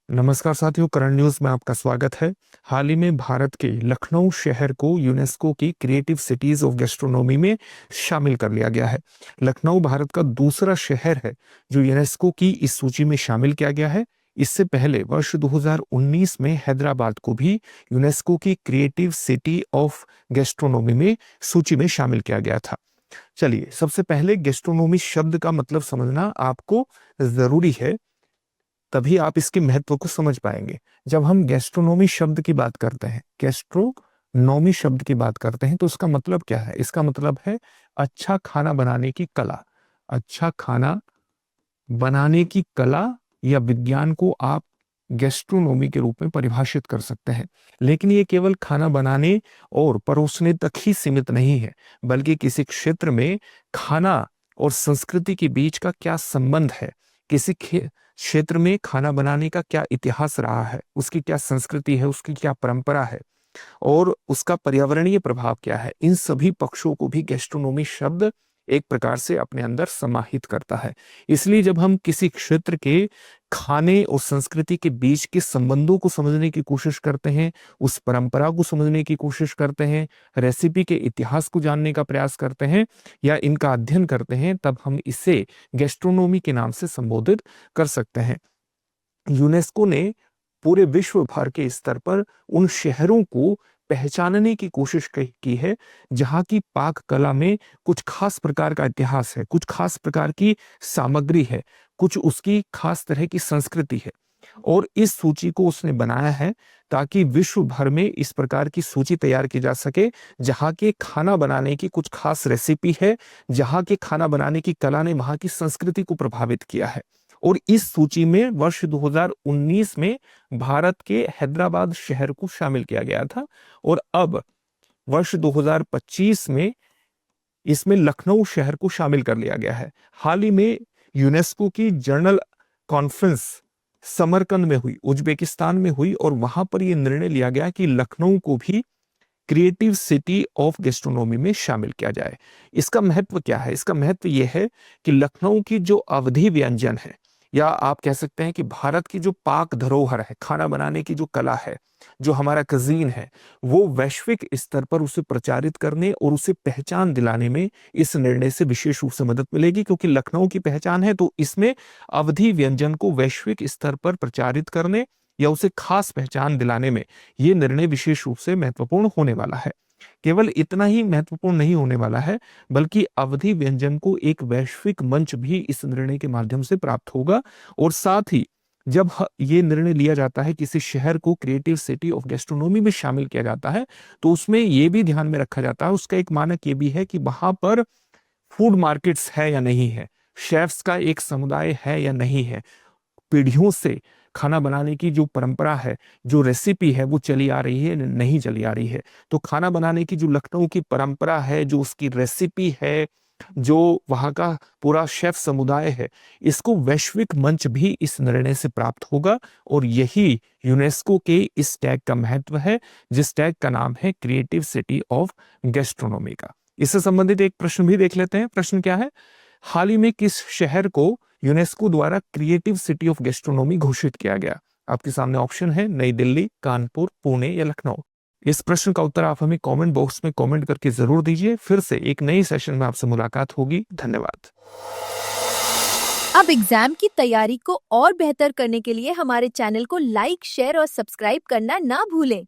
नमस्कार साथियों, current news में आपका स्वागत है। हाल ही में भारत के लखनऊ शहर को यूनेस्को की क्रिएटिव सिटीज ऑफ गैस्ट्रोनॉमी में शामिल कर लिया गया है। लखनऊ भारत का दूसरा शहर है जो यूनेस्को की इस सूची में शामिल किया गया है। इससे पहले वर्ष 2019 में हैदराबाद को भी यूनेस्को की क्रिएटिव सिटी ऑफ गैस्ट्रोनॉमी में सूची में शामिल किया गया था। चलिए, सबसे पहले गैस्ट्रोनॉमी शब्द का मतलब समझना आपको जरूरी है, तभी आप इसके महत्व को समझ पाएंगे। जब हम गैस्ट्रोनॉमी शब्द की बात करते हैं, गैस्ट्रोनॉमी शब्द की बात करते हैं, तो इसका मतलब क्या है? इसका मतलब है अच्छा खाना बनाने की कला। अच्छा खाना बनाने की कला या विज्ञान को आप गैस्ट्रोनॉमी के रूप में परिभाषित कर सकते हैं। लेकिन ये केवल खाना बनाने और परोसने तक ही सीमित नहीं है, बल्कि किसी क्षेत्र में खाना और संस्कृति के बीच का क्या संबंध है, किसी क्षेत्र में खाना बनाने का क्या इतिहास रहा है, उसकी क्या संस्कृति है, उसकी क्या परंपरा है और उसका पर्यावरणीय प्रभाव क्या है, इन सभी पक्षों को भी गैस्ट्रोनॉमी शब्द एक प्रकार से अपने अंदर समाहित करता है। इसलिए जब हम किसी क्षेत्र के खाने और संस्कृति के बीच के संबंधों को समझने की कोशिश करते हैं, उस परंपरा को समझने की कोशिश करते हैं, रेसिपी के इतिहास को जानने का प्रयास करते हैं या इनका अध्ययन करते हैं, तब हम इसे गैस्ट्रोनॉमी के नाम से संबोधित कर सकते हैं। यूनेस्को ने पूरे विश्व भर के स्तर पर उन शहरों को पहचानने की कोशिश की है जहां की पाक कला में कुछ खास प्रकार का इतिहास है, कुछ खास प्रकार की सामग्री है, कुछ उसकी खास तरह की संस्कृति है। और इस सूची को उसने बनाया है ताकि विश्व भर में इस प्रकार की सूची तैयार की जा सके जहां के खाना बनाने की कुछ खास रेसिपी है, जहां के खाना बनाने की कला ने वहां की संस्कृति को प्रभावित किया है। और इस सूची में वर्ष 2019 में भारत के हैदराबाद शहर को शामिल किया गया था और अब वर्ष 2025 में इसमें लखनऊ शहर को शामिल कर लिया गया है। हाल ही में यूनेस्को की जनरल कॉन्फ्रेंस समरकंद में हुई, उज्बेकिस्तान में हुई, और वहां पर यह निर्णय लिया गया कि लखनऊ को भी क्रिएटिव सिटी ऑफ गैस्ट्रोनॉमी में शामिल किया जाए। इसका महत्व क्या है? इसका महत्व यह है कि लखनऊ की जो अवधी व्यंजन है, या आप कह सकते हैं कि भारत की जो पाक धरोहर है, खाना बनाने की जो कला है, जो हमारा कजीन है, वो वैश्विक स्तर पर उसे प्रचारित करने और उसे पहचान दिलाने में इस निर्णय से विशेष रूप से मदद मिलेगी। क्योंकि लखनऊ की पहचान है, तो इसमें अवधी व्यंजन को वैश्विक स्तर पर प्रचारित करने या उसे खास पहचान दिलाने में यह निर्णय विशेष रूप से महत्वपूर्ण होने वाला है। केवल इतना ही महत्वपूर्ण नहीं होने वाला है, बल्कि अवधी व्यंजन को एक वैश्विक मंच भी इस निर्णय के माध्यम से प्राप्त होगा। और साथ ही जब ये निर्णय लिया जाता है, किसी शहर को क्रिएटिव सिटी ऑफ गैस्ट्रोनॉमी में शामिल किया जाता है, तो उसमें यह भी ध्यान में रखा जाता है, उसका एक मानक ये भी है कि वहां पर फूड मार्केट्स है या नहीं है, शेफ्स का एक समुदाय है या नहीं है, पीढ़ियों से खाना बनाने की जो परंपरा है, जो रेसिपी है, वो चली आ रही है, नहीं चली आ रही है। तो खाना बनाने की जो लखनऊ की परंपरा है, जो उसकी रेसिपी है, जो वहां का पूरा शेफ समुदाय है, इसको वैश्विक मंच भी इस निर्णय से प्राप्त होगा। और यही यूनेस्को के इस टैग का महत्व है, जिस टैग का नाम है क्रिएटिव सिटी ऑफ गैस्ट्रोनॉमी का। इससे संबंधित एक प्रश्न भी देख लेते हैं। प्रश्न क्या है? हाल ही में किस शहर को यूनेस्को द्वारा क्रिएटिव सिटी ऑफ गैस्ट्रोनॉमी घोषित किया गया? आपके सामने ऑप्शन है नई दिल्ली, कानपुर, पुणे या लखनऊ। इस प्रश्न का उत्तर आप हमें कमेंट बॉक्स में कमेंट करके जरूर दीजिए। फिर से एक नई सेशन में आपसे मुलाकात होगी। धन्यवाद। अब एग्जाम की तैयारी को और बेहतर करने के लिए हमारे चैनल को लाइक, शेयर और सब्सक्राइब करना ना भूलें।